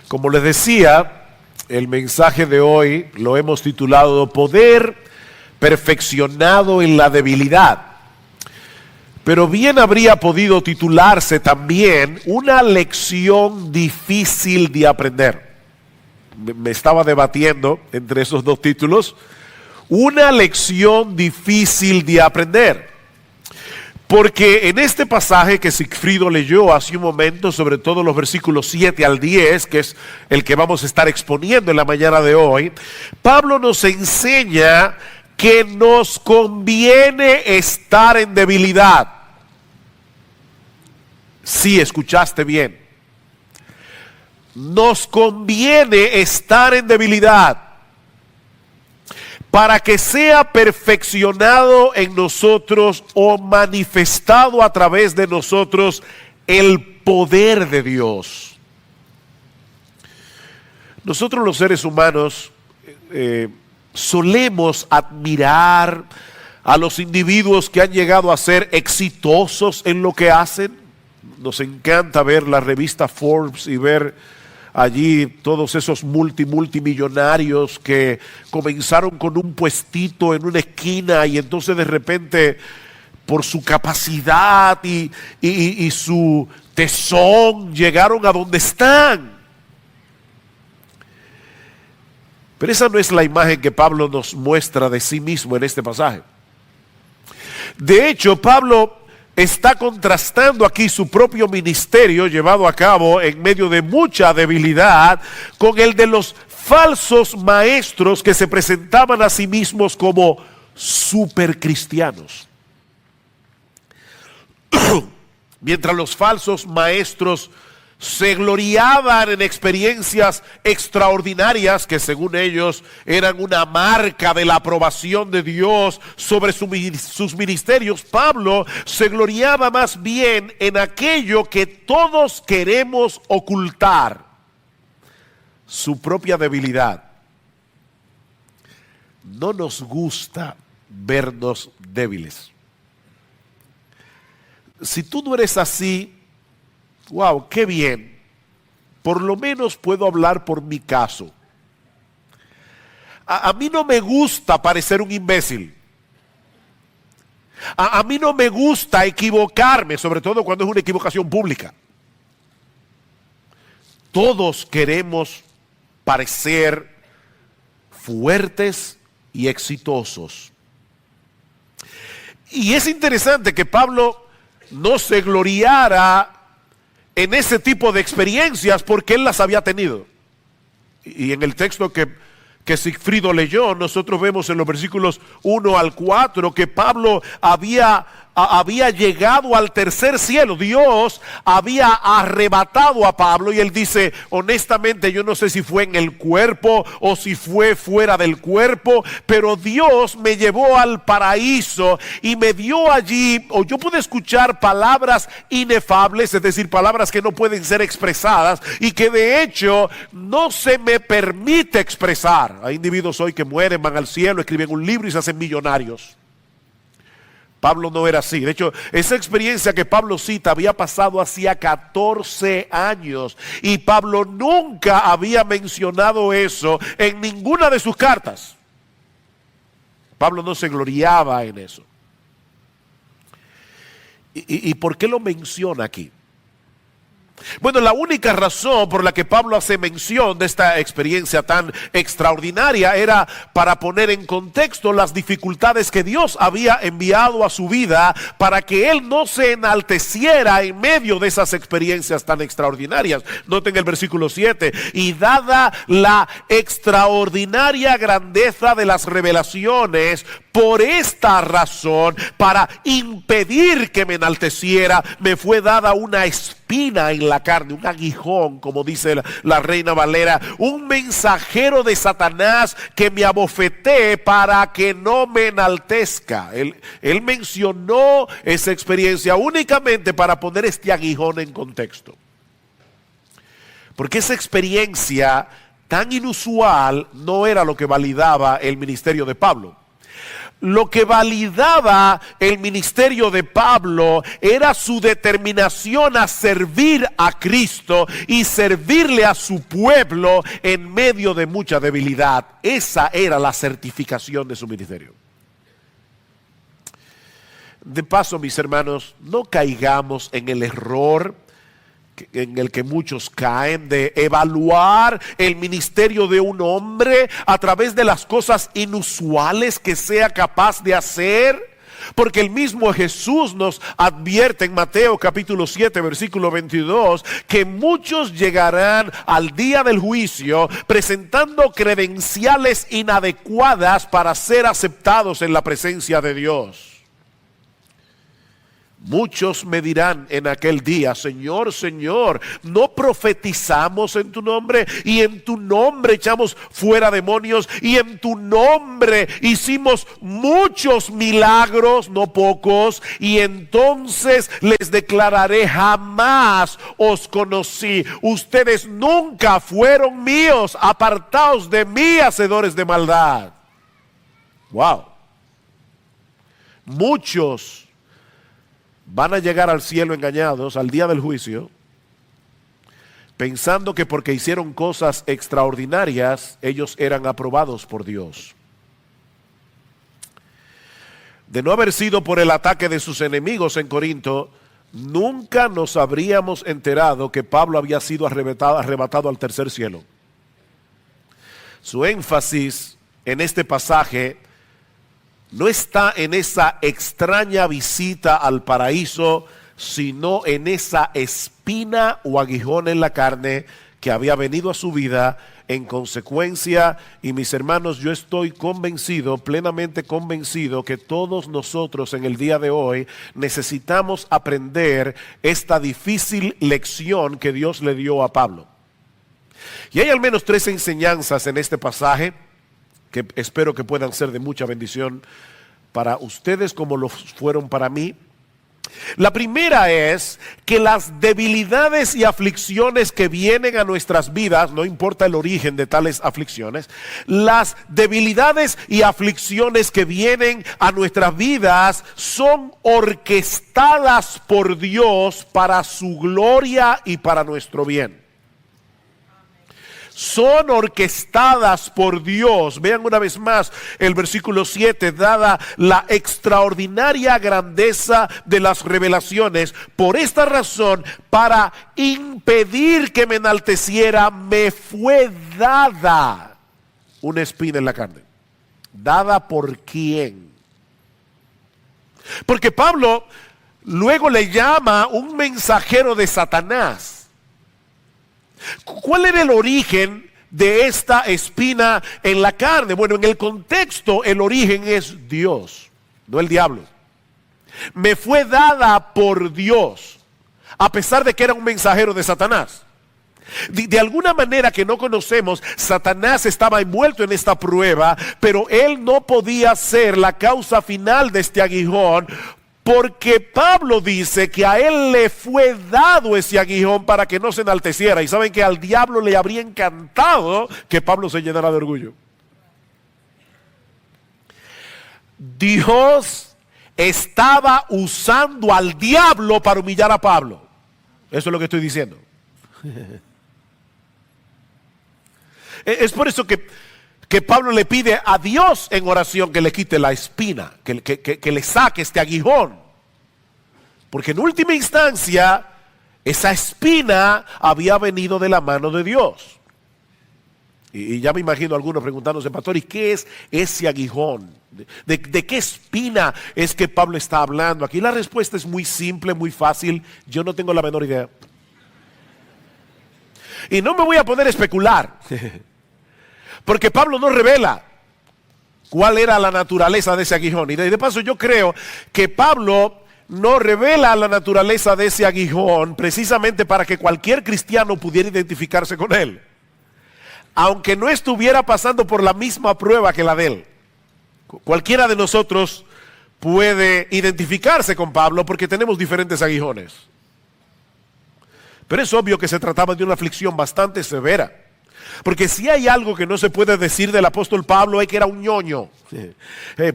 Como les decía, el mensaje de hoy lo hemos titulado Poder perfeccionado en la debilidad. Pero bien habría podido titularse también Una lección difícil de aprender. Me estaba debatiendo entre esos dos títulos. Una lección difícil de aprender. Porque en este pasaje que Sigfrido leyó hace un momento, sobre todo los versículos 7 al 10, que es el que vamos a estar exponiendo en la mañana de hoy, Pablo nos enseña que nos conviene estar en debilidad. Sí, escuchaste bien. Nos conviene estar en debilidad para que sea perfeccionado en nosotros o manifestado a través de nosotros el poder de Dios. Nosotros los seres humanos solemos admirar a los individuos que han llegado a ser exitosos en lo que hacen. Nos encanta ver la revista Forbes y ver allí todos esos multimillonarios que comenzaron con un puestito en una esquina y entonces de repente por su capacidad y su tesón llegaron a donde están. Pero esa no es la imagen que Pablo nos muestra de sí mismo en este pasaje. De hecho, Pablo está contrastando aquí su propio ministerio llevado a cabo en medio de mucha debilidad con el de los falsos maestros que se presentaban a sí mismos como supercristianos. Mientras los falsos maestros se gloriaban en experiencias extraordinarias que según ellos eran una marca de la aprobación de Dios sobre sus ministerios, Pablo se gloriaba más bien en aquello que todos queremos ocultar: su propia debilidad. No nos gusta vernos débiles. Si tú no eres así, wow, qué bien. Por lo menos puedo hablar por mi caso. A mí no me gusta parecer un imbécil. A mí no me gusta equivocarme, sobre todo cuando es una equivocación pública. Todos queremos parecer fuertes y exitosos. Y es interesante que Pablo no se gloriara en ese tipo de experiencias porque él las había tenido. Y en el texto que Sigfrido leyó, nosotros vemos en los versículos 1 al 4 que Pablo había llegado al tercer cielo. Dios había arrebatado a Pablo y él dice, honestamente yo no sé si fue en el cuerpo o si fue fuera del cuerpo, pero Dios me llevó al paraíso y me dio allí, o yo pude escuchar palabras inefables, es decir, palabras que no pueden ser expresadas y que de hecho no se me permite expresar. Hay individuos hoy que mueren, van al cielo, escriben un libro y se hacen millonarios. Pablo no era así. De hecho, esa experiencia que Pablo cita había pasado hacía 14 años y Pablo nunca había mencionado eso en ninguna de sus cartas. Pablo no se gloriaba en eso. ¿Y por qué lo menciona aquí? Bueno, la única razón por la que Pablo hace mención de esta experiencia tan extraordinaria era para poner en contexto las dificultades que Dios había enviado a su vida para que él no se enalteciera en medio de esas experiencias tan extraordinarias. Noten el versículo 7, y dada la extraordinaria grandeza de las revelaciones, por esta razón, para impedir que me enalteciera, me fue dada una espina en la carne, un aguijón, como dice la Reina Valera, un mensajero de Satanás que me abofetee para que no me enaltezca. Él mencionó esa experiencia únicamente para poner este aguijón en contexto. Porque esa experiencia tan inusual no era lo que validaba el ministerio de Pablo. Lo que validaba el ministerio de Pablo era su determinación a servir a Cristo y servirle a su pueblo en medio de mucha debilidad. Esa era la certificación de su ministerio. De paso, mis hermanos, no caigamos en el error en el que muchos caen, de evaluar el ministerio de un hombre a través de las cosas inusuales que sea capaz de hacer, porque el mismo Jesús nos advierte en Mateo capítulo 7 versículo 22 que muchos llegarán al día del juicio presentando credenciales inadecuadas para ser aceptados en la presencia de Dios. Muchos me dirán en aquel día: Señor, Señor, ¿no profetizamos en tu nombre? Y en tu nombre echamos fuera demonios, y en tu nombre hicimos muchos milagros, no pocos. Y entonces les declararé: jamás os conocí. Ustedes nunca fueron míos. Apartaos de mí, hacedores de maldad. Wow. Muchos van a llegar al cielo engañados al día del juicio, pensando que porque hicieron cosas extraordinarias, ellos eran aprobados por Dios. De no haber sido por el ataque de sus enemigos en Corinto, nunca nos habríamos enterado que Pablo había sido arrebatado al tercer cielo. Su énfasis en este pasaje no está en esa extraña visita al paraíso, sino en esa espina o aguijón en la carne que había venido a su vida en consecuencia. Y mis hermanos, yo estoy convencido, plenamente convencido, que todos nosotros en el día de hoy necesitamos aprender esta difícil lección que Dios le dio a Pablo. Y hay al menos 3 enseñanzas en este pasaje que espero que puedan ser de mucha bendición para ustedes como lo fueron para mí. La primera es que las debilidades y aflicciones que vienen a nuestras vidas, no importa el origen de tales aflicciones, las debilidades y aflicciones que vienen a nuestras vidas son orquestadas por Dios para su gloria y para nuestro bien. Son orquestadas por Dios. Vean una vez más el versículo 7, dada la extraordinaria grandeza de las revelaciones. Por esta razón, para impedir que me enalteciera, me fue dada una espina en la carne. ¿Dada por quién? Porque Pablo luego le llama un mensajero de Satanás. ¿Cuál era el origen de esta espina en la carne? Bueno, en el contexto el origen es Dios, no el diablo. Me fue dada por Dios, a pesar de que era un mensajero de Satanás. De alguna manera que no conocemos, Satanás estaba envuelto en esta prueba, pero él no podía ser la causa final de este aguijón, porque Pablo dice que a él le fue dado ese aguijón para que no se enalteciera. Y saben que al diablo le habría encantado que Pablo se llenara de orgullo. Dios estaba usando al diablo para humillar a Pablo. Eso es lo que estoy diciendo. Es por eso que Pablo le pide a Dios en oración que le quite la espina, que le saque este aguijón. Porque en última instancia, esa espina había venido de la mano de Dios. Y ya me imagino a algunos preguntándose: pastor, ¿y qué es ese aguijón? ¿De qué espina es que Pablo está hablando? Aquí la respuesta es muy simple, muy fácil. Yo no tengo la menor idea. Y no me voy a poner a especular. Porque Pablo no revela cuál era la naturaleza de ese aguijón. Y de paso yo creo que Pablo no revela la naturaleza de ese aguijón precisamente para que cualquier cristiano pudiera identificarse con él, aunque no estuviera pasando por la misma prueba que la de él. Cualquiera de nosotros puede identificarse con Pablo porque tenemos diferentes aguijones. Pero es obvio que se trataba de una aflicción bastante severa. Porque si hay algo que no se puede decir del apóstol Pablo es que era un ñoño.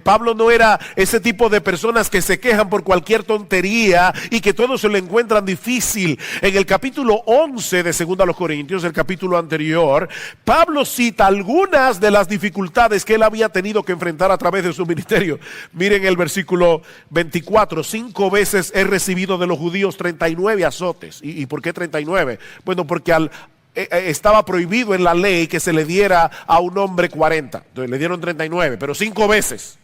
Pablo no era ese tipo de personas que se quejan por cualquier tontería y que todo se lo encuentran difícil. En el capítulo 11 de 2 a los Corintios, el capítulo anterior, Pablo cita algunas de las dificultades que él había tenido que enfrentar a través de su ministerio. Miren el versículo 24, 5 veces he recibido de los judíos 39 azotes. ¿Y por qué 39? Bueno, porque estaba prohibido en la ley que se le diera a un hombre 40. Entonces le dieron 39, pero 5 veces.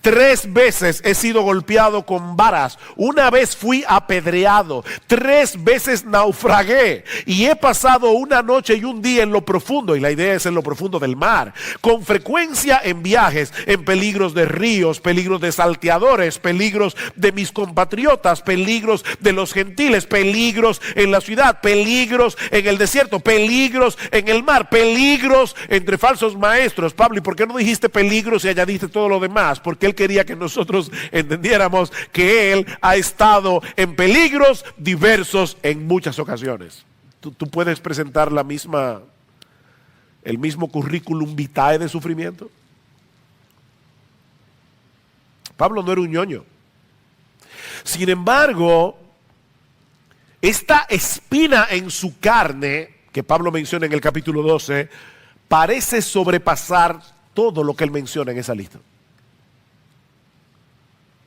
3 veces he sido golpeado con varas. 1 vez fui apedreado. 3 veces naufragué. Y he pasado 1 noche y 1 día en lo profundo. Y la idea es en lo profundo del mar. Con frecuencia en viajes, en peligros de ríos, peligros de salteadores, peligros de mis compatriotas, peligros de los gentiles, peligros en la ciudad, peligros en el desierto, peligros en el mar, peligros entre falsos maestros. Pablo, ¿y por qué no dijiste peligros y añadiste todo lo demás? Porque él quería que nosotros entendiéramos que él ha estado en peligros diversos en muchas ocasiones. Tú puedes presentar el mismo currículum vitae de sufrimiento. Pablo no era un ñoño. Sin embargo, esta espina en su carne, que Pablo menciona en el capítulo 12, parece sobrepasar todo lo que él menciona en esa lista.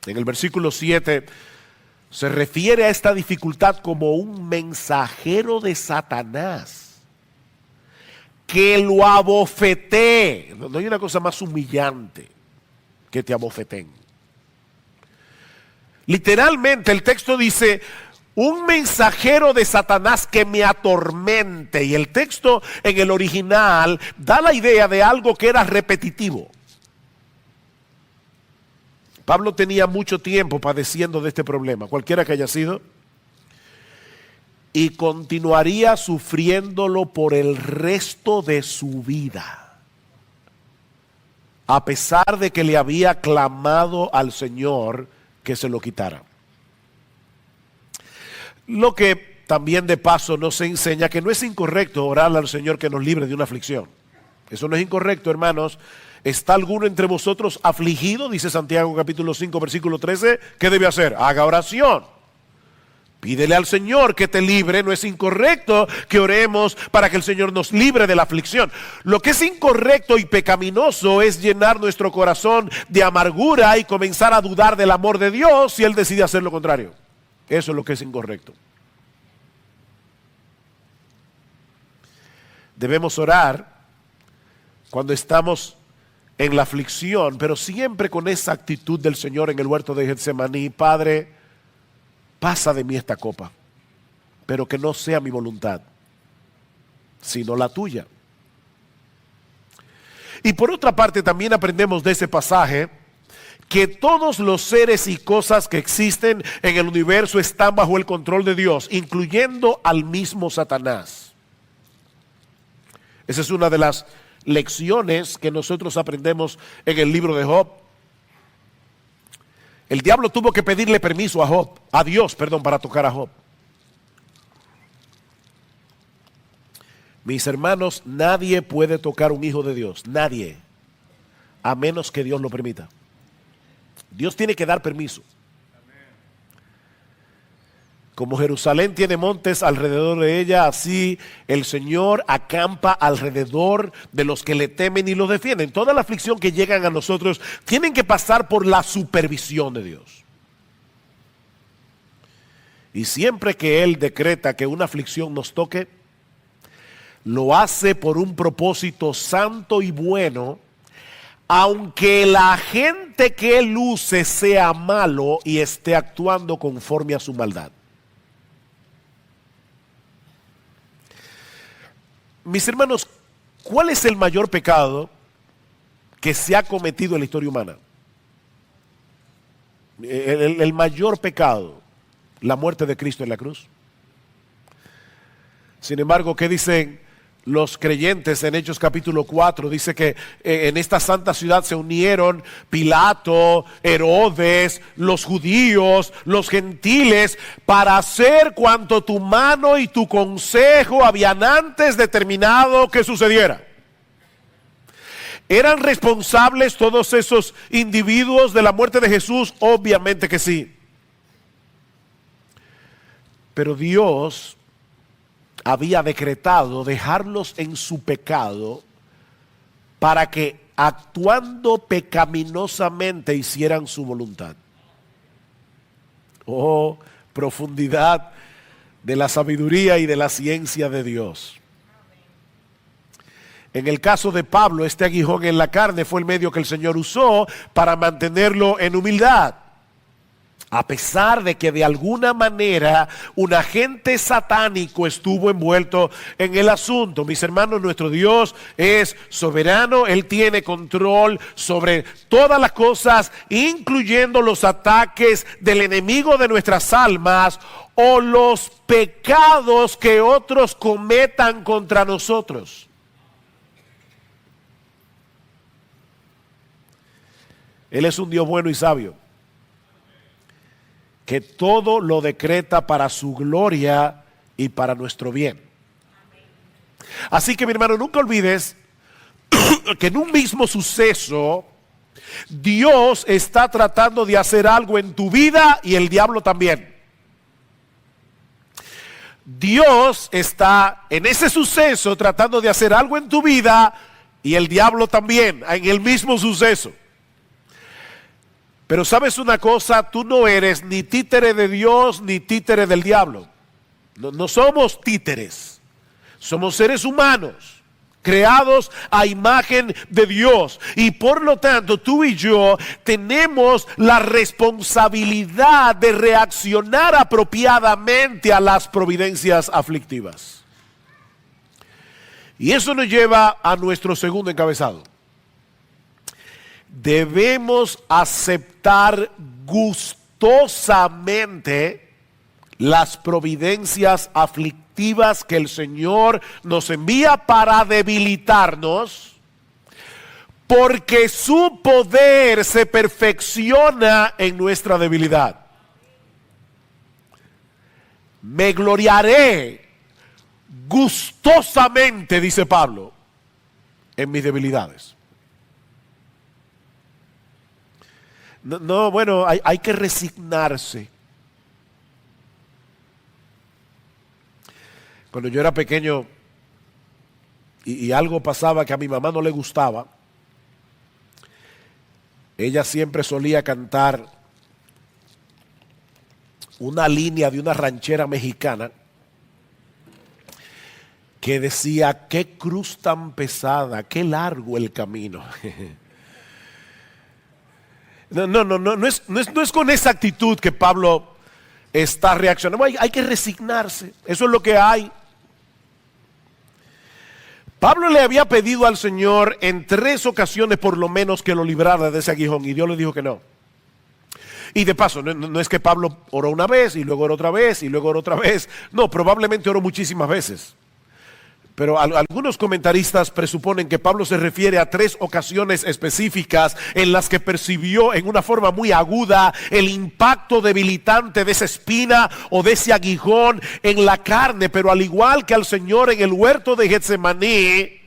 En el versículo 7 se refiere a esta dificultad como un mensajero de Satanás que lo abofetee. No hay una cosa más humillante que te abofeten. Literalmente el texto dice un mensajero de Satanás que me atormente, y el texto en el original da la idea de algo que era repetitivo. Pablo tenía mucho tiempo padeciendo de este problema, cualquiera que haya sido, y continuaría sufriéndolo por el resto de su vida, a pesar de que le había clamado al Señor que se lo quitara. Lo que también de paso nos enseña que no es incorrecto orarle al Señor que nos libre de una aflicción. Eso no es incorrecto, hermanos. ¿Está alguno entre vosotros afligido? Dice Santiago capítulo 5 versículo 13. ¿Qué debe hacer? Haga oración. Pídele al Señor que te libre. No es incorrecto que oremos para que el Señor nos libre de la aflicción. Lo que es incorrecto y pecaminoso es llenar nuestro corazón de amargura y comenzar a dudar del amor de Dios si Él decide hacer lo contrario. Eso es lo que es incorrecto. Debemos orar cuando estamos en la aflicción, pero siempre con esa actitud del Señor en el huerto de Getsemaní: Padre, pasa de mí esta copa, pero que no sea mi voluntad, sino la tuya. Y por otra parte también aprendemos de ese pasaje que todos los seres y cosas que existen en el universo están bajo el control de Dios, incluyendo al mismo Satanás. Esa es una de las lecciones que nosotros aprendemos en el libro de Job. El diablo tuvo que pedirle permiso a Dios, para tocar a Job. Mis hermanos, nadie puede tocar un hijo de Dios, nadie, a menos que Dios lo permita. Dios tiene que dar permiso. Como Jerusalén tiene montes alrededor de ella, así el Señor acampa alrededor de los que le temen y los defienden. Toda la aflicción que llegan a nosotros tienen que pasar por la supervisión de Dios. Y siempre que Él decreta que una aflicción nos toque, lo hace por un propósito santo y bueno, aunque la gente que Él use sea malo y esté actuando conforme a su maldad. Mis hermanos, ¿cuál es el mayor pecado que se ha cometido en la historia humana? El mayor pecado, la muerte de Cristo en la cruz. Sin embargo, ¿qué dicen los creyentes en Hechos capítulo 4, dice que en esta santa ciudad se unieron Pilato, Herodes, los judíos, los gentiles, para hacer cuanto tu mano y tu consejo habían antes determinado que sucediera. ¿Eran responsables todos esos individuos de la muerte de Jesús? Obviamente que sí. Pero Dios había decretado dejarlos en su pecado para que actuando pecaminosamente hicieran su voluntad. Oh, profundidad de la sabiduría y de la ciencia de Dios. En el caso de Pablo, este aguijón en la carne fue el medio que el Señor usó para mantenerlo en humildad. A pesar de que de alguna manera un agente satánico estuvo envuelto en el asunto. Mis hermanos, nuestro Dios es soberano, Él tiene control sobre todas las cosas, incluyendo los ataques del enemigo de nuestras almas o los pecados que otros cometan contra nosotros. Él es un Dios bueno y sabio, que todo lo decreta para su gloria y para nuestro bien. Así que, mi hermano, nunca olvides que en un mismo suceso Dios está tratando de hacer algo en tu vida y el diablo también. Dios está en ese suceso tratando de hacer algo en tu vida y el diablo también, en el mismo suceso. Pero sabes una cosa, tú no eres ni títere de Dios ni títere del diablo. No somos títeres, somos seres humanos, creados a imagen de Dios. Y por lo tanto, tú y yo tenemos la responsabilidad de reaccionar apropiadamente a las providencias aflictivas. Y eso nos lleva a nuestro segundo encabezado. Debemos aceptar gustosamente las providencias aflictivas que el Señor nos envía para debilitarnos, porque su poder se perfecciona en nuestra debilidad. Me gloriaré gustosamente, dice Pablo, en mis debilidades. No, bueno, hay que resignarse. Cuando yo era pequeño y algo pasaba que a mi mamá no le gustaba, ella siempre solía cantar una línea de una ranchera mexicana que decía: qué cruz tan pesada, qué largo el camino. No es con esa actitud que Pablo está reaccionando. Hay que resignarse, eso es lo que hay. Pablo le había pedido al Señor en 3 ocasiones por lo menos que lo librara de ese aguijón, y Dios le dijo que no. Y de paso, no es que Pablo oró una vez y luego oró otra vez y luego oró otra vez. No, probablemente oró muchísimas veces. Pero algunos comentaristas presuponen que Pablo se refiere a 3 ocasiones específicas en las que percibió en una forma muy aguda el impacto debilitante de esa espina o de ese aguijón en la carne. Pero al igual que al Señor en el huerto de Getsemaní,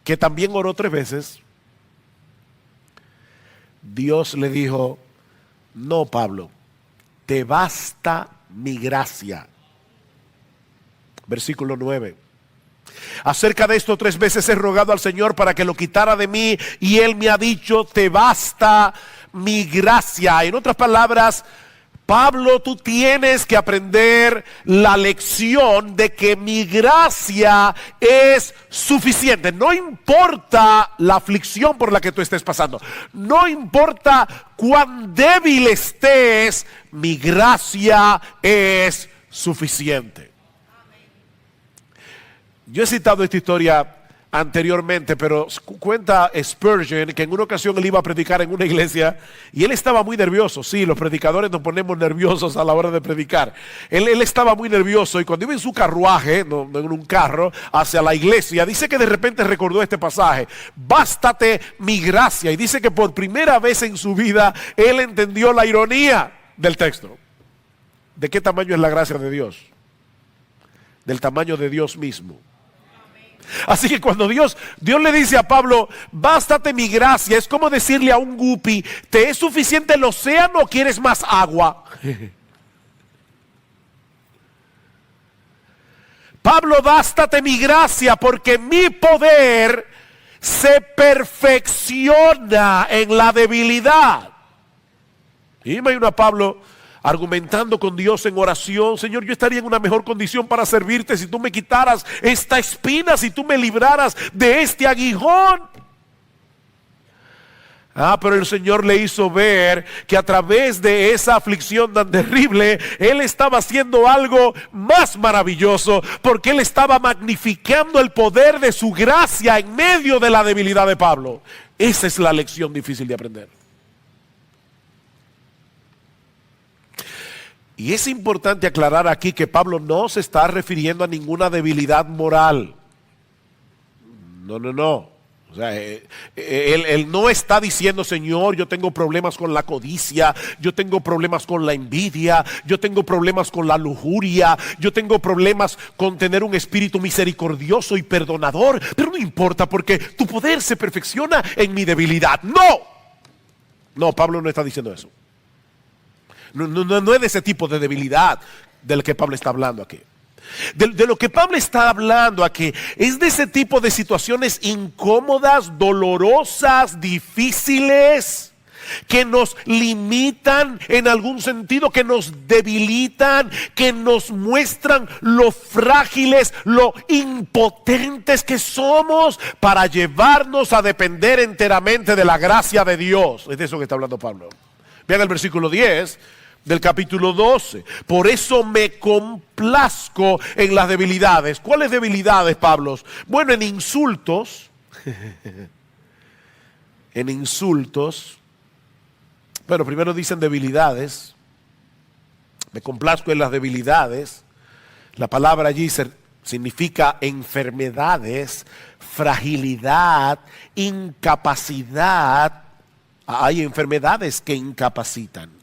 que también oró 3 veces, Dios le dijo: no, Pablo, te basta mi gracia. Versículo 9. Acerca de esto 3 veces he rogado al Señor para que lo quitara de mí, y Él me ha dicho: te basta mi gracia. En otras palabras, Pablo, tú tienes que aprender la lección de que mi gracia es suficiente. No importa la aflicción por la que tú estés pasando, no importa cuán débil estés, mi gracia es suficiente. Yo he citado esta historia anteriormente, pero cuenta Spurgeon que en una ocasión él iba a predicar en una iglesia y él estaba muy nervioso. Sí, los predicadores nos ponemos nerviosos a la hora de predicar. Él estaba muy nervioso y cuando iba en su carruaje, no en un carro, hacia la iglesia, dice que de repente recordó este pasaje: bástate mi gracia. Y dice que por primera vez en su vida él entendió la ironía del texto. ¿De qué tamaño es la gracia de Dios? Del tamaño de Dios mismo. Así que cuando Dios le dice a Pablo, bástate mi gracia, es como decirle a un guppy, ¿te es suficiente el océano o quieres más agua? Pablo, bástate mi gracia porque mi poder se perfecciona en la debilidad. Y imagino a Pablo argumentando con Dios en oración: Señor, yo estaría en una mejor condición para servirte si tú me quitaras esta espina, si tú me libraras de este aguijón. Pero el Señor le hizo ver que a través de esa aflicción tan terrible, Él estaba haciendo algo más maravilloso, porque Él estaba magnificando el poder de su gracia en medio de la debilidad de Pablo. Esa es la lección difícil de aprender. Y es importante aclarar aquí que Pablo no se está refiriendo a ninguna debilidad moral. No. O sea, él no está diciendo: Señor, yo tengo problemas con la codicia, yo tengo problemas con la envidia, yo tengo problemas con la lujuria, yo tengo problemas con tener un espíritu misericordioso y perdonador, pero no importa porque tu poder se perfecciona en mi debilidad. No, Pablo no está diciendo eso. No es de ese tipo de debilidad del que Pablo está hablando aquí. De lo que Pablo está hablando aquí es de ese tipo de situaciones incómodas, dolorosas, difíciles, que nos limitan en algún sentido, que nos debilitan, que nos muestran lo frágiles, lo impotentes que somos para llevarnos a depender enteramente de la gracia de Dios. Es de eso que está hablando Pablo. Vean el versículo 10 del capítulo 12. Por eso me complazco en las debilidades. ¿Cuáles debilidades, Pablo? Bueno, en insultos. En insultos. Bueno, primero dicen debilidades. Me complazco en las debilidades. La palabra allí significa enfermedades, fragilidad, incapacidad. Hay enfermedades que incapacitan.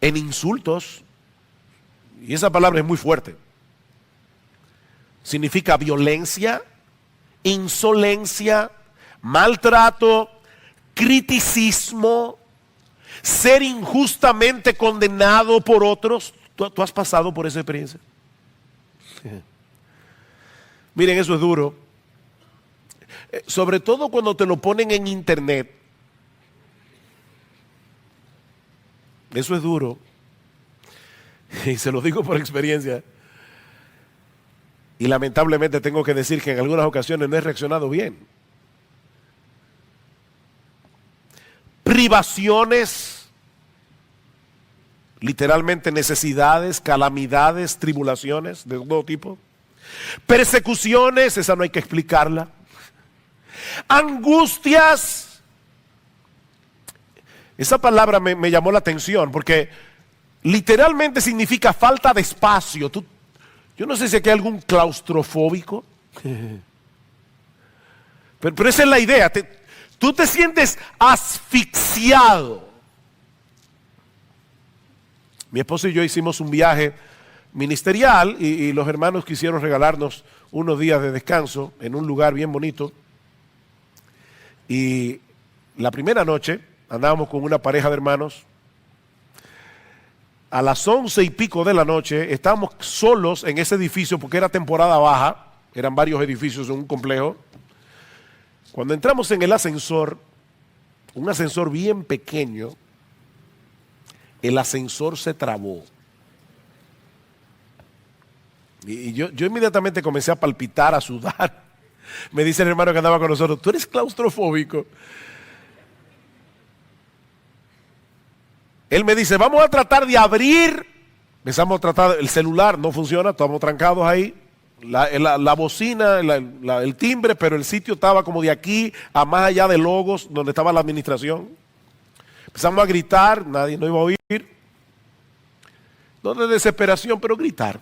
En insultos, y esa palabra es muy fuerte, significa violencia, insolencia, maltrato, criticismo, ser injustamente condenado por otros. ¿Tú has pasado por esa experiencia? Miren, eso es duro. Sobre todo cuando te lo ponen en internet. Eso es duro. Y se lo digo por experiencia. Y lamentablemente tengo que decir que en algunas ocasiones no he reaccionado bien. Privaciones, literalmente necesidades, calamidades, tribulaciones de todo tipo. Persecuciones, esa no hay que explicarla. Angustias. Esa palabra me llamó la atención porque literalmente significa falta de espacio. Yo no sé si aquí hay algún claustrofóbico, pero esa es la idea. Tú te sientes asfixiado. Mi esposo y yo hicimos un viaje ministerial y los hermanos quisieron regalarnos unos días de descanso en un lugar bien bonito. Y la primera noche andábamos con una pareja de hermanos. A las 11 y pico de la noche estábamos solos en ese edificio porque era temporada baja. Eran varios edificios en un complejo. Cuando entramos en el ascensor, un ascensor bien pequeño, el ascensor se trabó. Y yo inmediatamente comencé a palpitar, a sudar. Me dice el hermano que andaba con nosotros: ¿tú eres claustrofóbico? Él me dice: vamos a tratar de abrir. Empezamos a tratar, el celular no funciona, estamos trancados ahí. la bocina, el timbre, pero el sitio estaba como de aquí a más allá de Logos, donde estaba la administración. Empezamos a gritar, nadie nos iba a oír. No de desesperación, pero gritar.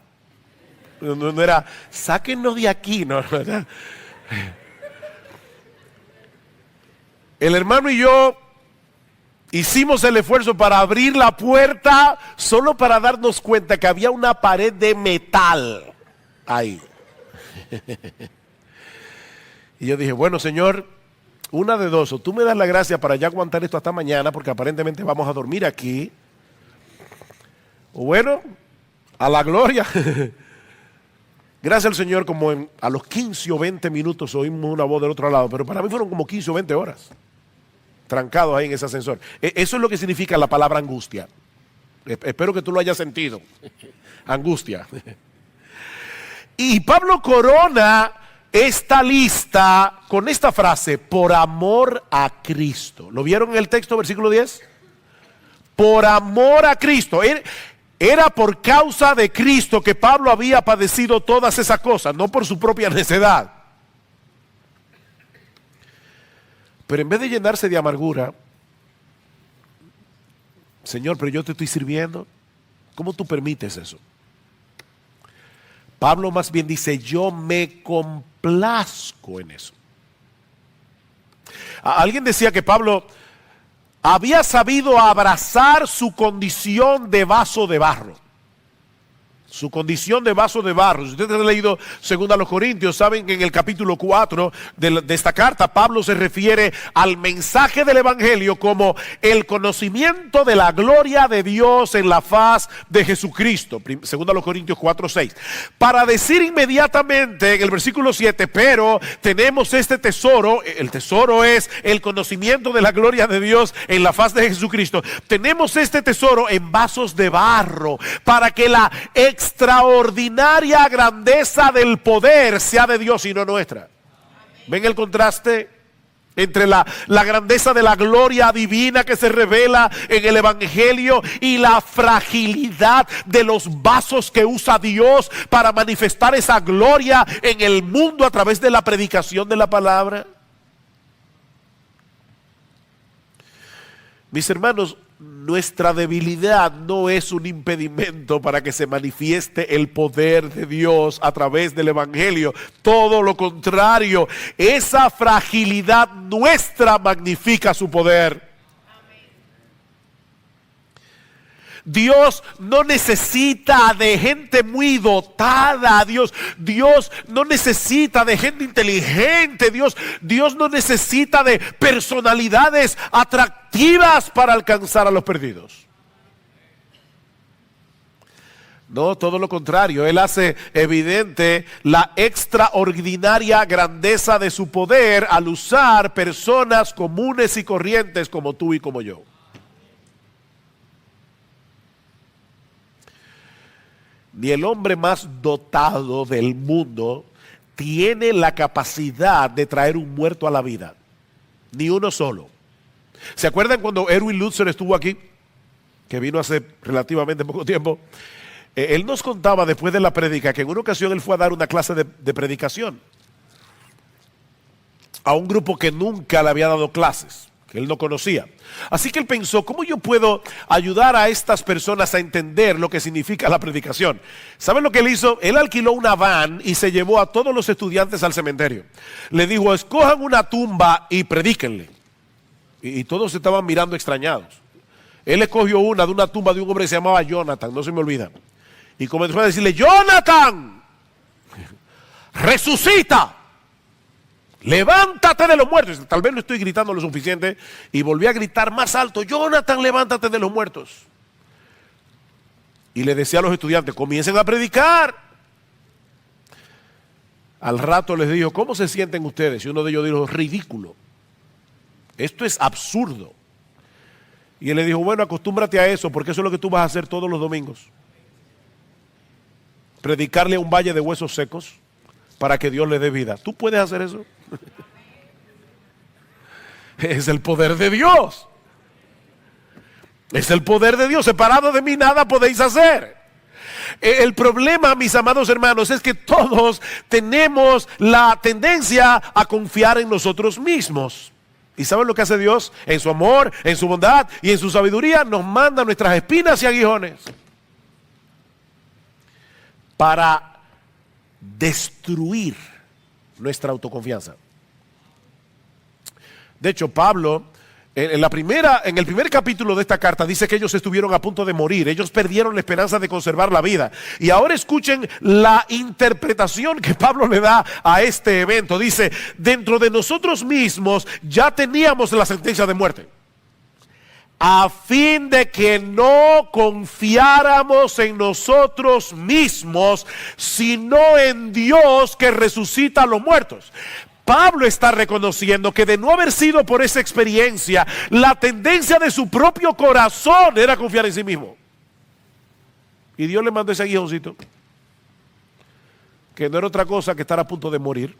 No era, sáquennos de aquí, no era. El hermano y yo hicimos el esfuerzo para abrir la puerta solo para darnos cuenta que había una pared de metal ahí. Y yo dije, bueno, Señor, una de dos, o tú me das la gracia para ya aguantar esto hasta mañana, porque aparentemente vamos a dormir aquí. O bueno, a la gloria. Gracias al Señor, como a los 15 o 20 minutos oímos una voz del otro lado, pero para mí fueron como 15 o 20 horas trancados ahí en ese ascensor. Eso es lo que significa la palabra angustia. Espero que tú lo hayas sentido. Angustia. Y Pablo corona esta lista con esta frase, por amor a Cristo. ¿Lo vieron en el texto, versículo 10? Por amor a Cristo. Era por causa de Cristo que Pablo había padecido todas esas cosas, no por su propia necedad. Pero en vez de llenarse de amargura, Señor, pero yo te estoy sirviendo, ¿cómo tú permites eso? Pablo más bien dice, yo me complazco en eso. Alguien decía que Pablo había sabido abrazar su condición de vaso de barro. Su condición de vaso de barro. Si ustedes han leído 2 Corintios, saben que en el capítulo 4 de esta carta, Pablo se refiere al mensaje del Evangelio como el conocimiento de la gloria de Dios en la faz de Jesucristo. 2 Corintios 4:6. Para decir inmediatamente en el versículo 7, pero tenemos este tesoro, el tesoro es el conocimiento de la gloria de Dios en la faz de Jesucristo. Tenemos este tesoro en vasos de barro para que la extraordinaria grandeza del poder sea de Dios y no nuestra. ¿Ven el contraste entre la grandeza de la gloria divina que se revela en el Evangelio y la fragilidad de los vasos que usa Dios para manifestar esa gloria en el mundo a través de la predicación de la palabra? Mis hermanos, nuestra debilidad no es un impedimento para que se manifieste el poder de Dios a través del Evangelio. Todo lo contrario, esa fragilidad nuestra magnifica su poder. Dios no necesita de gente muy dotada, Dios no necesita de gente inteligente, Dios no necesita de personalidades atractivas para alcanzar a los perdidos. No, todo lo contrario, Él hace evidente la extraordinaria grandeza de su poder al usar personas comunes y corrientes como tú y como yo. Ni el hombre más dotado del mundo tiene la capacidad de traer un muerto a la vida. Ni uno solo. ¿Se acuerdan cuando Erwin Lutzer estuvo aquí? Que vino hace relativamente poco tiempo. Él nos contaba después de la prédica que en una ocasión él fue a dar una clase de predicación a un grupo que nunca le había dado clases, que él no conocía. Así que él pensó, ¿cómo yo puedo ayudar a estas personas a entender lo que significa la predicación? ¿Saben lo que él hizo? Él alquiló una van y se llevó a todos los estudiantes al cementerio. Le dijo, escojan una tumba y predíquenle. Y todos estaban mirando extrañados. Él escogió una de una tumba de un hombre que se llamaba Jonathan, no se me olvida. Y comenzó a decirle, Jonathan, resucita. Levántate de los muertos. Tal vez no estoy gritando lo suficiente. Y volví a gritar más alto, Jonathan, levántate de los muertos. Y le decía a los estudiantes, comiencen a predicar. Al rato les dijo, ¿cómo se sienten ustedes? Y uno de ellos dijo, ridículo. Esto es absurdo. Y él le dijo, bueno, acostúmbrate a eso, porque eso es lo que tú vas a hacer todos los domingos. Predicarle a un valle de huesos secos para que Dios le dé vida. ¿Tú puedes hacer eso? Es el poder de Dios. Es el poder de Dios. Separado de mí nada podéis hacer. El problema, mis amados hermanos, es que todos tenemos la tendencia a confiar en nosotros mismos. ¿Y saben lo que hace Dios? En su amor, en su bondad y en su sabiduría nos manda nuestras espinas y aguijones para destruir nuestra autoconfianza. De hecho, Pablo, en el primer capítulo de esta carta, dice que ellos estuvieron a punto de morir. Ellos perdieron la esperanza de conservar la vida. Y ahora escuchen la interpretación que Pablo le da a este evento. Dice, dentro de nosotros mismos ya teníamos la sentencia de muerte, a fin de que no confiáramos en nosotros mismos, sino en Dios que resucita a los muertos. Pablo está reconociendo que de no haber sido por esa experiencia, la tendencia de su propio corazón era confiar en sí mismo. Y Dios le mandó ese aguijoncito, que no era otra cosa que estar a punto de morir.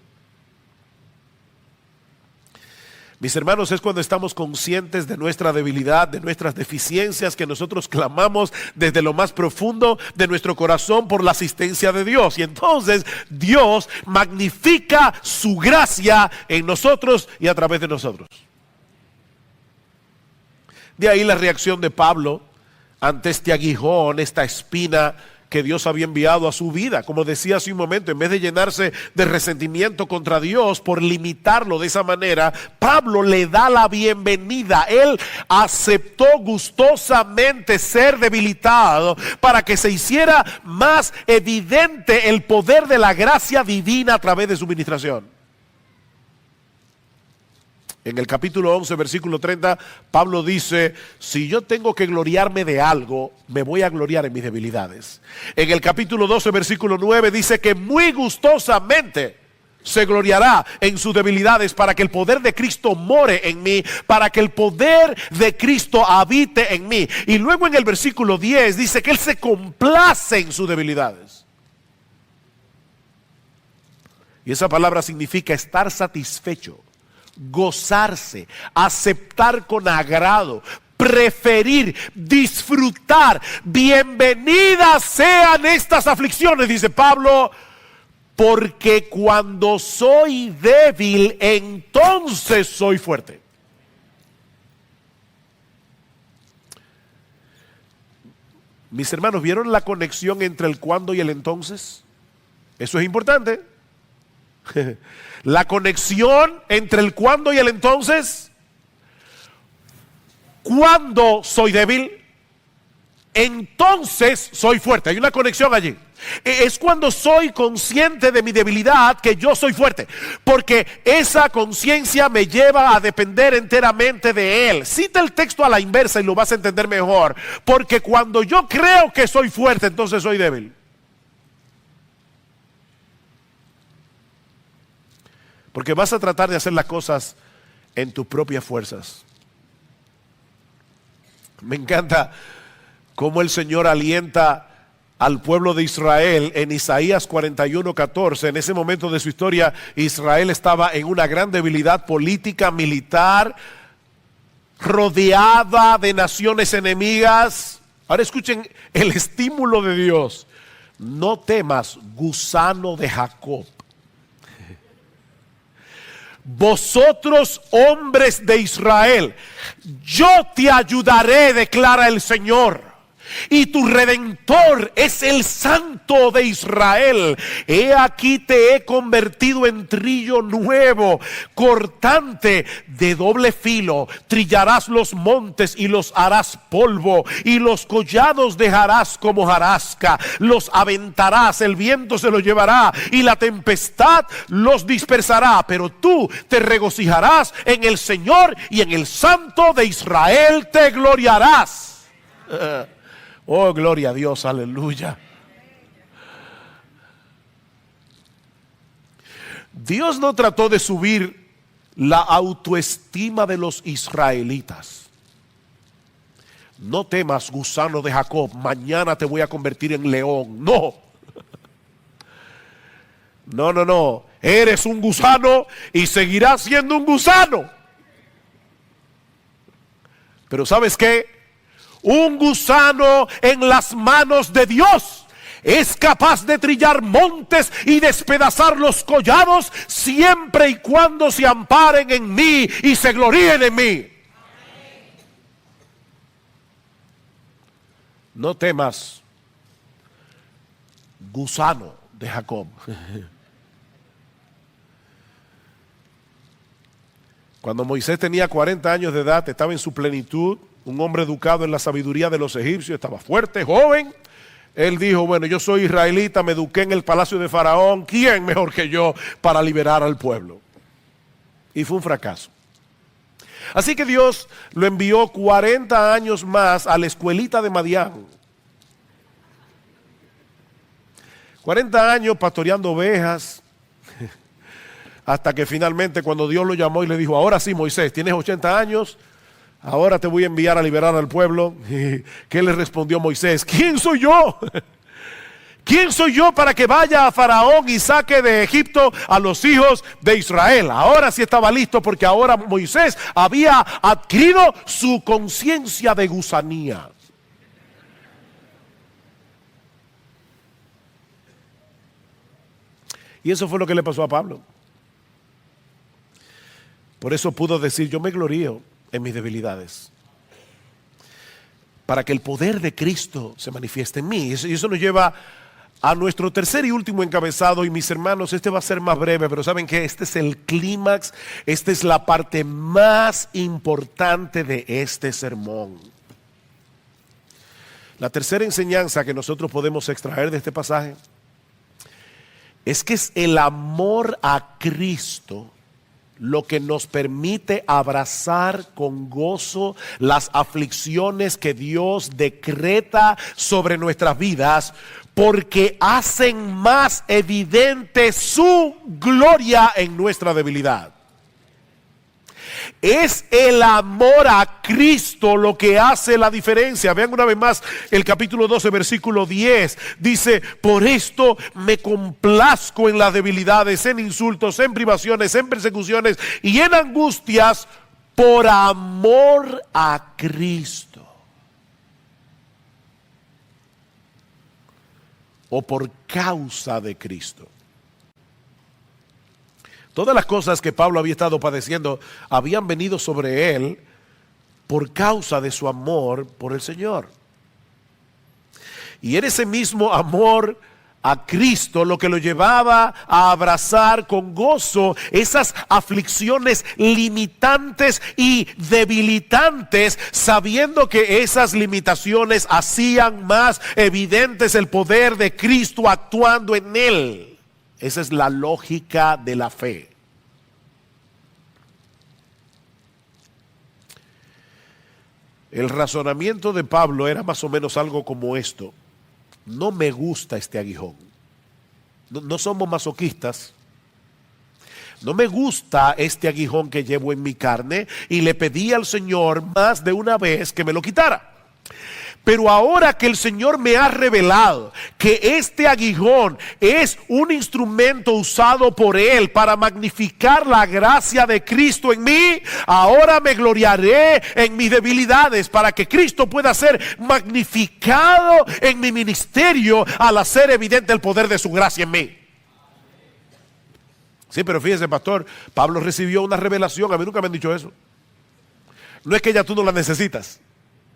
Mis hermanos, es cuando estamos conscientes de nuestra debilidad, de nuestras deficiencias, que nosotros clamamos desde lo más profundo de nuestro corazón por la asistencia de Dios. Y entonces Dios magnifica su gracia en nosotros y a través de nosotros. De ahí la reacción de Pablo ante este aguijón, esta espina que Dios había enviado a su vida. Como decía hace un momento, en vez de llenarse de resentimiento contra Dios por limitarlo de esa manera, Pablo le da la bienvenida. Él aceptó gustosamente ser debilitado para que se hiciera más evidente el poder de la gracia divina a través de su ministración. En el capítulo 11, versículo 30, Pablo dice, si yo tengo que gloriarme de algo, me voy a gloriar en mis debilidades. En el capítulo 12, versículo 9, dice que muy gustosamente se gloriará en sus debilidades para que el poder de Cristo more en mí, para que el poder de Cristo habite en mí. Y luego en el versículo 10 dice que Él se complace en sus debilidades. Y esa palabra significa estar satisfecho, gozarse, aceptar con agrado, preferir, disfrutar. Bienvenidas sean estas aflicciones, dice Pablo, porque cuando soy débil, entonces soy fuerte. Mis hermanos, ¿vieron la conexión entre el cuándo y el entonces? Eso es importante. La conexión entre el cuándo y el entonces. Cuando soy débil, entonces soy fuerte. Hay una conexión allí. Es cuando soy consciente de mi debilidad que yo soy fuerte, porque esa conciencia me lleva a depender enteramente de Él. Cita el texto a la inversa y lo vas a entender mejor. Porque cuando yo creo que soy fuerte, entonces soy débil. Porque vas a tratar de hacer las cosas en tus propias fuerzas. Me encanta cómo el Señor alienta al pueblo de Israel en Isaías 41:14. En ese momento de su historia, Israel estaba en una gran debilidad política, militar, rodeada de naciones enemigas. Ahora escuchen el estímulo de Dios. No temas, gusano de Jacob. Vosotros, hombres de Israel, yo te ayudaré, declara el Señor. Y tu Redentor es el Santo de Israel. He aquí te he convertido en trillo nuevo, cortante de doble filo. Trillarás los montes y los harás polvo, y los collados dejarás como hojarasca. Los aventarás, el viento se los llevará, y la tempestad los dispersará. Pero tú te regocijarás en el Señor, y en el Santo de Israel te gloriarás. Oh, gloria a Dios, aleluya. Dios no trató de subir la autoestima de los israelitas. No temas, gusano de Jacob, mañana te voy a convertir en león. No. No. Eres un gusano y seguirás siendo un gusano. Pero ¿sabes qué? Un gusano en las manos de Dios es capaz de trillar montes y despedazar los collados siempre y cuando se amparen en mí y se gloríen en mí. No temas, gusano de Jacob. Cuando Moisés tenía 40 años de edad, estaba en su plenitud, un hombre educado en la sabiduría de los egipcios, estaba fuerte, joven. Él dijo, bueno, yo soy israelita, me eduqué en el palacio de Faraón, ¿quién mejor que yo para liberar al pueblo? Y fue un fracaso. Así que Dios lo envió 40 años más a la escuelita de Madián. 40 años pastoreando ovejas, hasta que finalmente cuando Dios lo llamó y le dijo, ahora sí Moisés, tienes 80 años, ahora te voy a enviar a liberar al pueblo. ¿Qué le respondió Moisés? ¿Quién soy yo? ¿Quién soy yo para que vaya a Faraón y saque de Egipto a los hijos de Israel? Ahora sí estaba listo, porque ahora Moisés había adquirido su conciencia de gusanía. Y eso fue lo que le pasó a Pablo. Por eso pudo decir, yo me glorío en mis debilidades, para que el poder de Cristo se manifieste en mí. Y eso nos lleva a nuestro tercer y último encabezado. Y mis hermanos, este va a ser más breve, pero saben que este es el clímax, esta es la parte más importante de este sermón. La tercera enseñanza que nosotros podemos extraer de este pasaje es que es el amor a Cristo lo que nos permite abrazar con gozo las aflicciones que Dios decreta sobre nuestras vidas, porque hacen más evidente su gloria en nuestra debilidad. Es el amor a Cristo lo que hace la diferencia. Vean una vez más el capítulo 12, versículo 10. Dice, por esto me complazco en las debilidades, en insultos, en privaciones, en persecuciones y en angustias por amor a Cristo. O por causa de Cristo. Todas las cosas que Pablo había estado padeciendo habían venido sobre él por causa de su amor por el Señor. Y era ese mismo amor a Cristo lo que lo llevaba a abrazar con gozo esas aflicciones limitantes y debilitantes, sabiendo que esas limitaciones hacían más evidentes el poder de Cristo actuando en él. Esa es la lógica de la fe. El razonamiento de Pablo era más o menos algo como esto. No me gusta este aguijón. No somos masoquistas. No me gusta este aguijón que llevo en mi carne, y le pedí al Señor más de una vez que me lo quitara. Pero ahora que el Señor me ha revelado que este aguijón es un instrumento usado por Él para magnificar la gracia de Cristo en mí, ahora me gloriaré en mis debilidades para que Cristo pueda ser magnificado en mi ministerio al hacer evidente el poder de su gracia en mí. Sí, pero fíjese, pastor, Pablo recibió una revelación. A mí nunca me han dicho eso. No es que ya tú no la necesitas.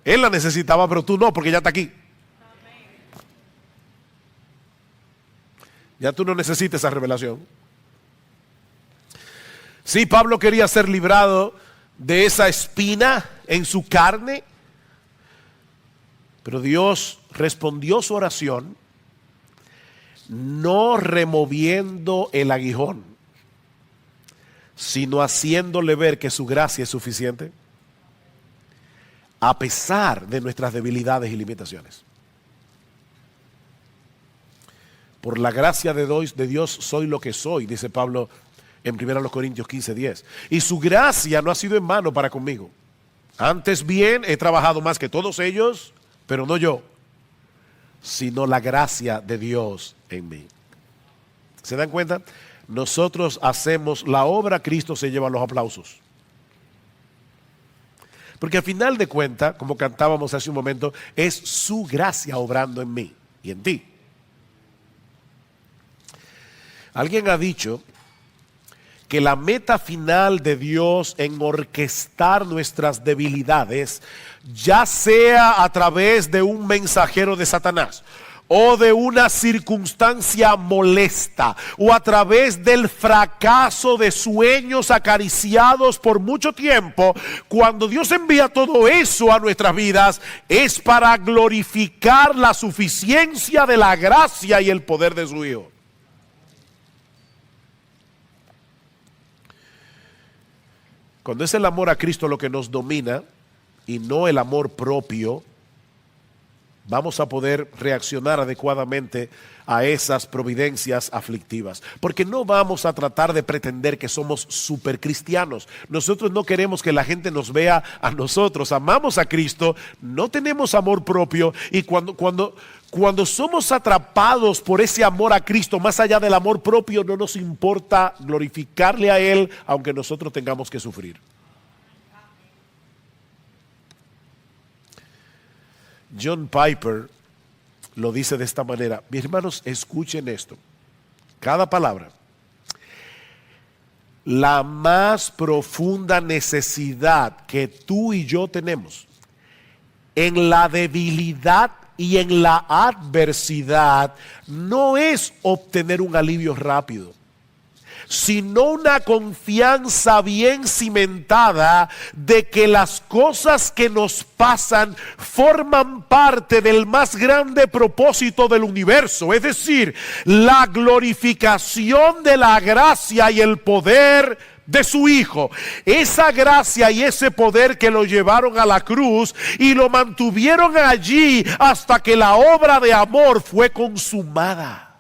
Él la necesitaba, pero tú no, porque ya está aquí. Ya tú no necesitas esa revelación. Sí, Pablo quería ser librado de esa espina en su carne, pero Dios respondió su oración no removiendo el aguijón, sino haciéndole ver que su gracia es suficiente a pesar de nuestras debilidades y limitaciones. Por la gracia de Dios soy lo que soy, dice Pablo en 1 Corintios 15:10. Y su gracia no ha sido en vano para conmigo. Antes bien he trabajado más que todos ellos, pero no yo, sino la gracia de Dios en mí. ¿Se dan cuenta? Nosotros hacemos la obra, Cristo se lleva los aplausos. Porque al final de cuentas, como cantábamos hace un momento, es su gracia obrando en mí y en ti. Alguien ha dicho que la meta final de Dios en orquestar nuestras debilidades, ya sea a través de un mensajero de Satanás, o de una circunstancia molesta, o a través del fracaso de sueños acariciados por mucho tiempo, cuando Dios envía todo eso a nuestras vidas, es para glorificar la suficiencia de la gracia y el poder de su Hijo. Cuando es el amor a Cristo lo que nos domina y no el amor propio, vamos a poder reaccionar adecuadamente a esas providencias aflictivas. Porque no vamos a tratar de pretender que somos supercristianos. Nosotros no queremos que la gente nos vea a nosotros. Amamos a Cristo, no tenemos amor propio, y cuando somos atrapados por ese amor a Cristo, más allá del amor propio, no nos importa glorificarle a Él, aunque nosotros tengamos que sufrir. John Piper lo dice de esta manera. Mis hermanos, escuchen esto. Cada palabra. La más profunda necesidad que tú y yo tenemos en la debilidad y en la adversidad no es obtener un alivio rápido, sino una confianza bien cimentada de que las cosas que nos pasan forman parte del más grande propósito del universo, es decir, la glorificación de la gracia y el poder de su Hijo. Esa gracia y ese poder que lo llevaron a la cruz y lo mantuvieron allí hasta que la obra de amor fue consumada.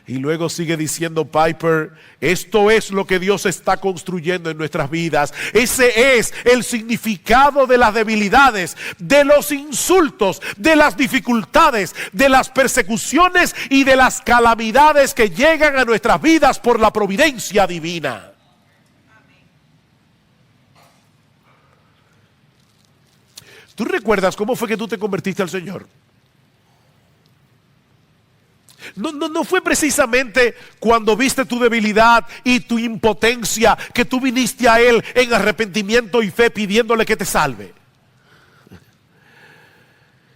Y luego sigue diciendo Piper, esto es lo que Dios está construyendo en nuestras vidas. Ese es el significado de las debilidades, de los insultos, de las dificultades, de las persecuciones y de las calamidades que llegan a nuestras vidas por la providencia divina. ¿Tú recuerdas cómo fue que tú te convertiste al Señor? No fue precisamente cuando viste tu debilidad y tu impotencia que tú viniste a Él en arrepentimiento y fe pidiéndole que te salve.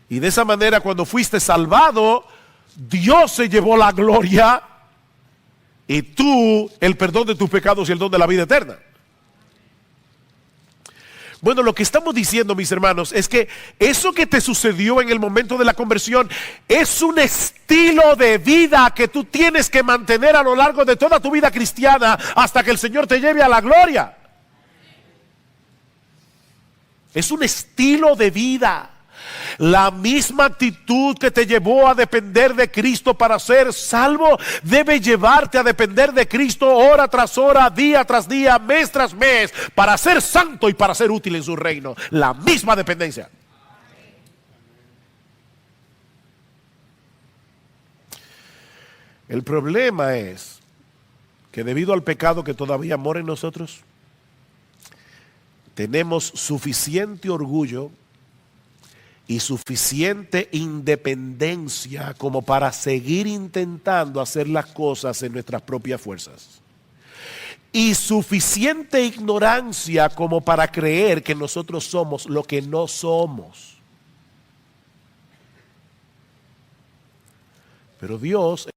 Y de esa manera, cuando fuiste salvado, Dios se llevó la gloria y tú el perdón de tus pecados y el don de la vida eterna. Bueno, lo que estamos diciendo, mis hermanos, es que eso que te sucedió en el momento de la conversión es un estilo de vida que tú tienes que mantener a lo largo de toda tu vida cristiana hasta que el Señor te lleve a la gloria. Es un estilo de vida. La misma actitud que te llevó a depender de Cristo para ser salvo debe llevarte a depender de Cristo hora tras hora, día tras día, mes tras mes, para ser santo y para ser útil en su reino. La misma dependencia. El problema es que debido al pecado que todavía mora en nosotros, tenemos suficiente orgullo y suficiente independencia como para seguir intentando hacer las cosas en nuestras propias fuerzas. Y suficiente ignorancia como para creer que nosotros somos lo que no somos. Pero Dios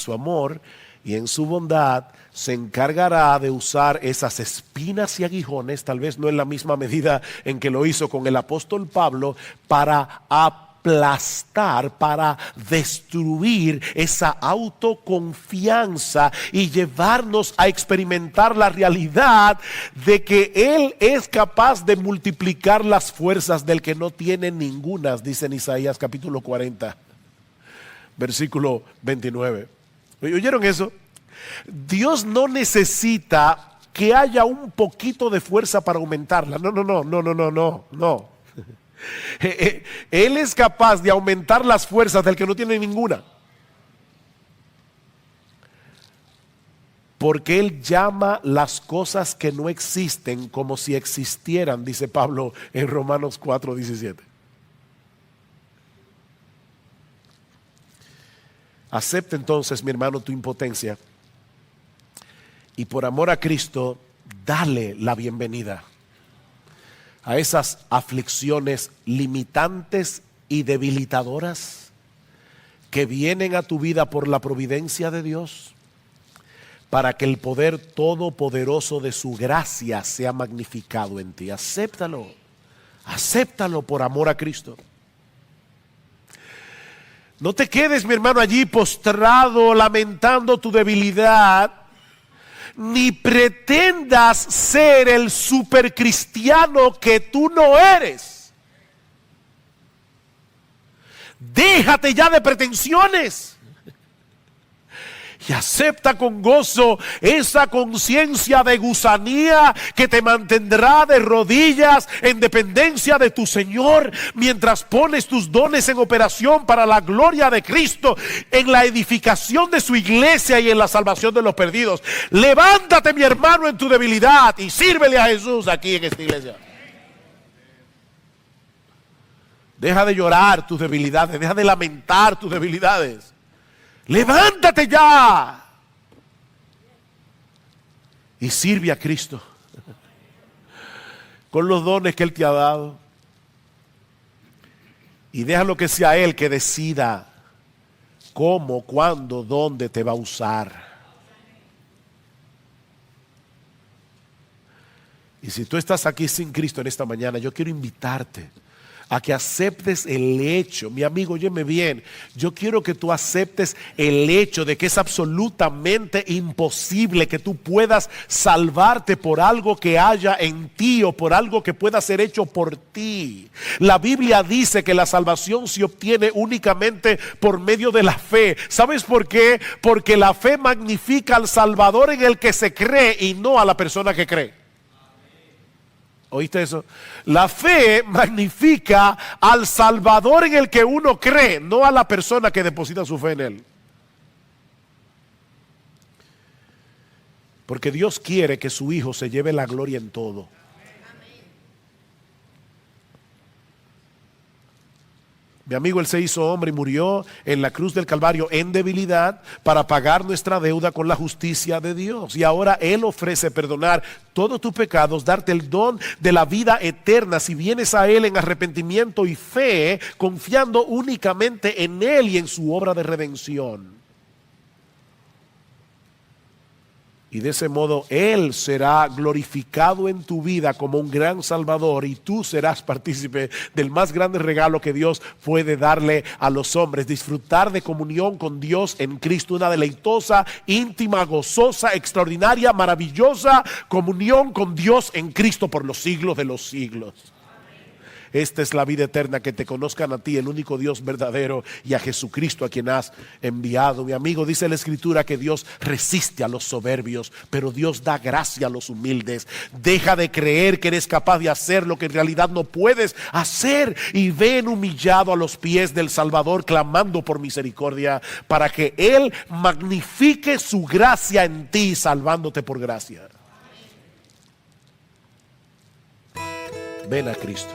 su amor y en su bondad se encargará de usar esas espinas y aguijones, tal vez no en la misma medida en que lo hizo con el apóstol Pablo, para aplastar, para destruir esa autoconfianza y llevarnos a experimentar la realidad de que Él es capaz de multiplicar las fuerzas del que no tiene ninguna, dice en Isaías capítulo 40, versículo 29. ¿Oyeron eso? Dios no necesita que haya un poquito de fuerza para aumentarla. No. Él es capaz de aumentar las fuerzas del que no tiene ninguna. Porque Él llama las cosas que no existen como si existieran, dice Pablo en Romanos 4:17. Acepta entonces, mi hermano, tu impotencia y por amor a Cristo, dale la bienvenida a esas aflicciones limitantes y debilitadoras que vienen a tu vida por la providencia de Dios, para que el poder todopoderoso de su gracia sea magnificado en ti. Acéptalo por amor a Cristo. No te quedes, mi hermano, allí postrado, lamentando tu debilidad, ni pretendas ser el supercristiano que tú no eres. Déjate ya de pretensiones. Y acepta con gozo esa conciencia de gusanía que te mantendrá de rodillas en dependencia de tu Señor, mientras pones tus dones en operación para la gloria de Cristo, en la edificación de su iglesia y en la salvación de los perdidos. Levántate, mi hermano, en tu debilidad y sírvele a Jesús aquí en esta iglesia. Deja de llorar tus debilidades, deja de lamentar tus debilidades. Levántate ya y sirve a Cristo con los dones que Él te ha dado, y déjalo que sea Él que decida cómo, cuándo, dónde te va a usar. Y si tú estás aquí sin Cristo en esta mañana, yo quiero invitarte a que aceptes el hecho, mi amigo, óyeme bien, yo quiero que tú aceptes el hecho de que es absolutamente imposible que tú puedas salvarte por algo que haya en ti o por algo que pueda ser hecho por ti. La Biblia dice que la salvación se obtiene únicamente por medio de la fe. ¿Sabes por qué? Porque la fe magnifica al Salvador en el que se cree y no a la persona que cree. ¿Oíste eso? La fe magnifica al Salvador en el que uno cree, no a la persona que deposita su fe en Él. Porque Dios quiere que su Hijo se lleve la gloria en todo. Mi amigo, Él se hizo hombre y murió en la cruz del Calvario en debilidad para pagar nuestra deuda con la justicia de Dios. Y ahora Él ofrece perdonar todos tus pecados, darte el don de la vida eterna si vienes a Él en arrepentimiento y fe, confiando únicamente en Él y en su obra de redención. Y de ese modo Él será glorificado en tu vida como un gran Salvador, y tú serás partícipe del más grande regalo que Dios puede darle a los hombres: disfrutar de comunión con Dios en Cristo, una deleitosa, íntima, gozosa, extraordinaria, maravillosa comunión con Dios en Cristo por los siglos de los siglos. Esta es la vida eterna, que te conozcan a ti, el único Dios verdadero, y a Jesucristo a quien has enviado. Mi amigo, dice la Escritura que Dios resiste a los soberbios, pero Dios da gracia a los humildes. Deja de creer que eres capaz de hacer lo que en realidad no puedes hacer, y ven humillado a los pies del Salvador, clamando por misericordia, para que Él magnifique su gracia en ti, salvándote por gracia. Ven a Cristo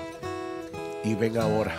y ven ahora.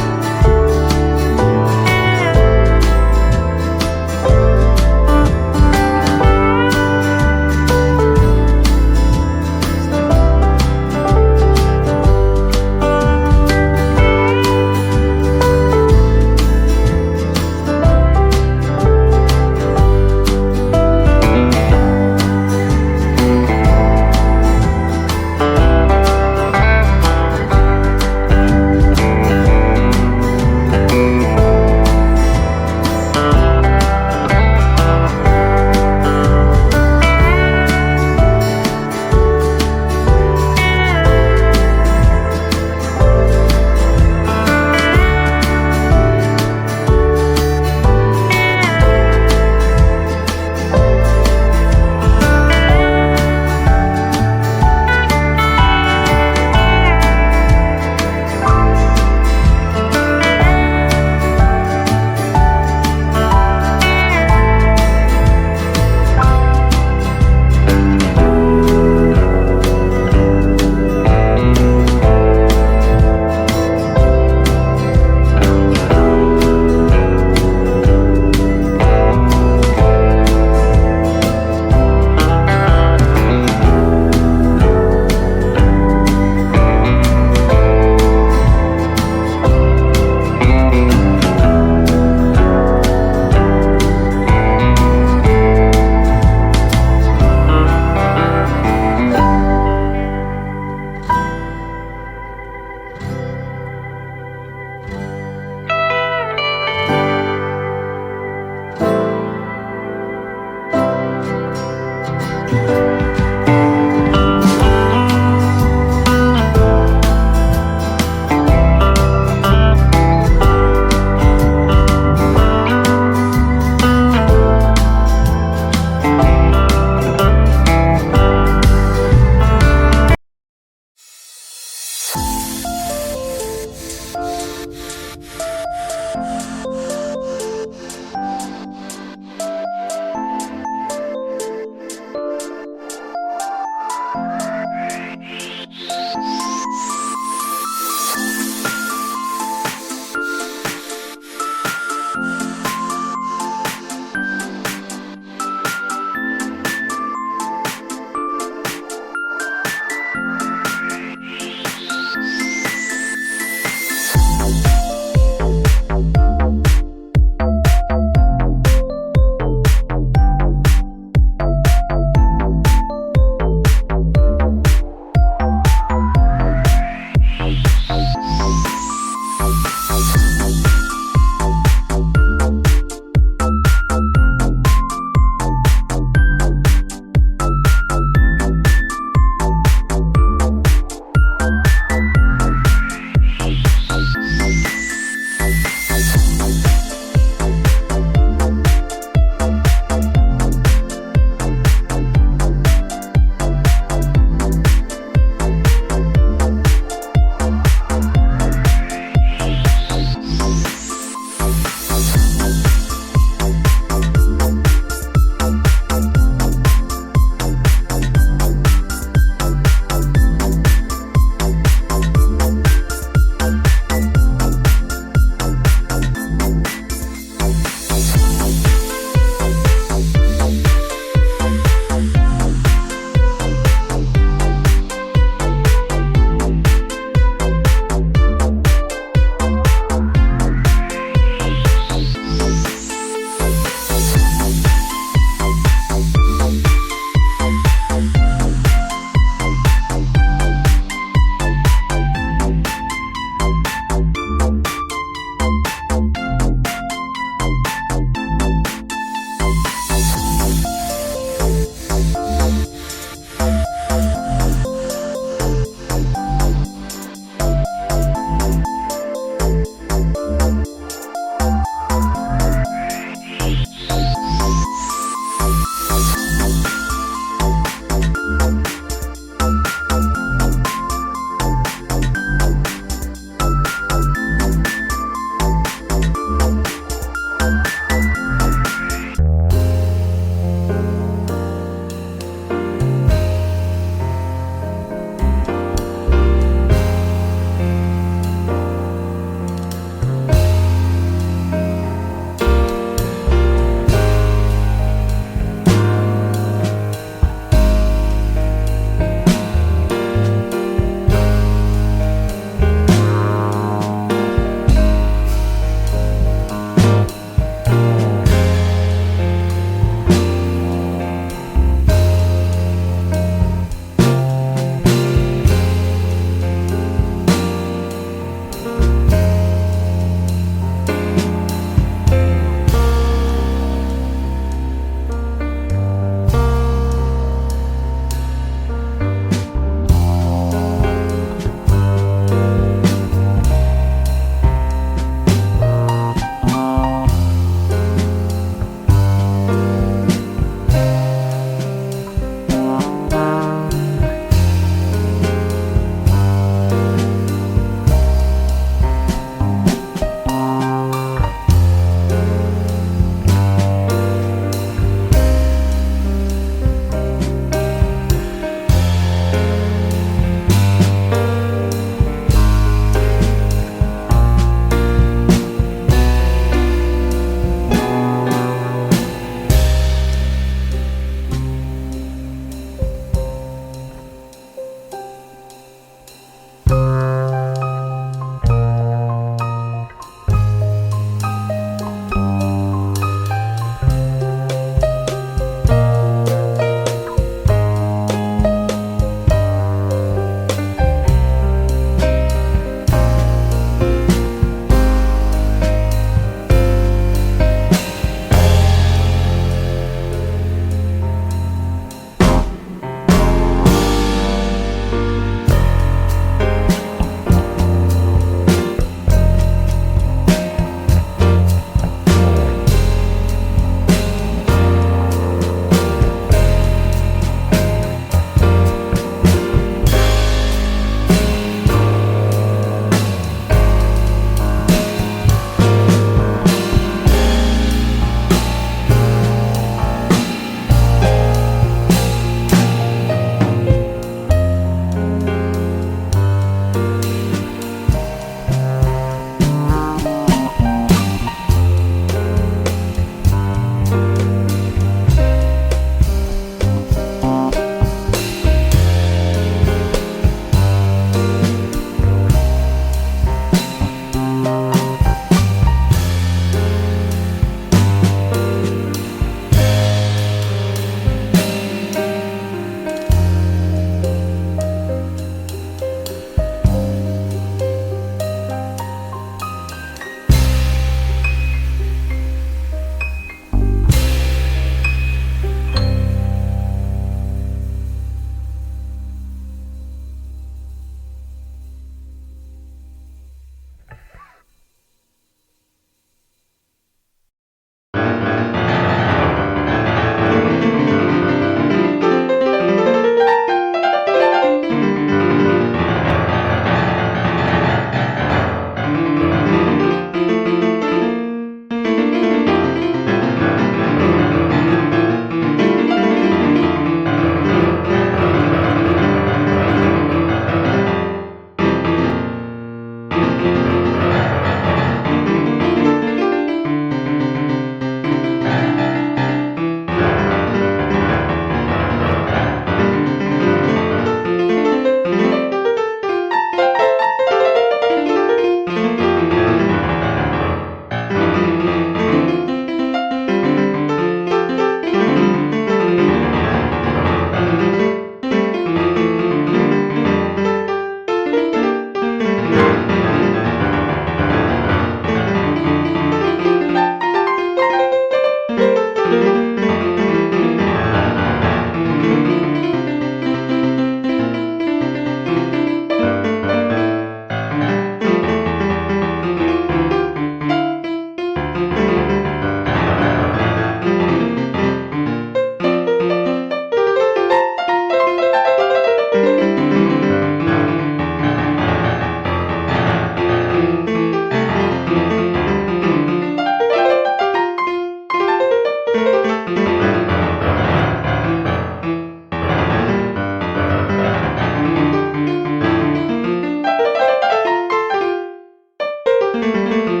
Señor.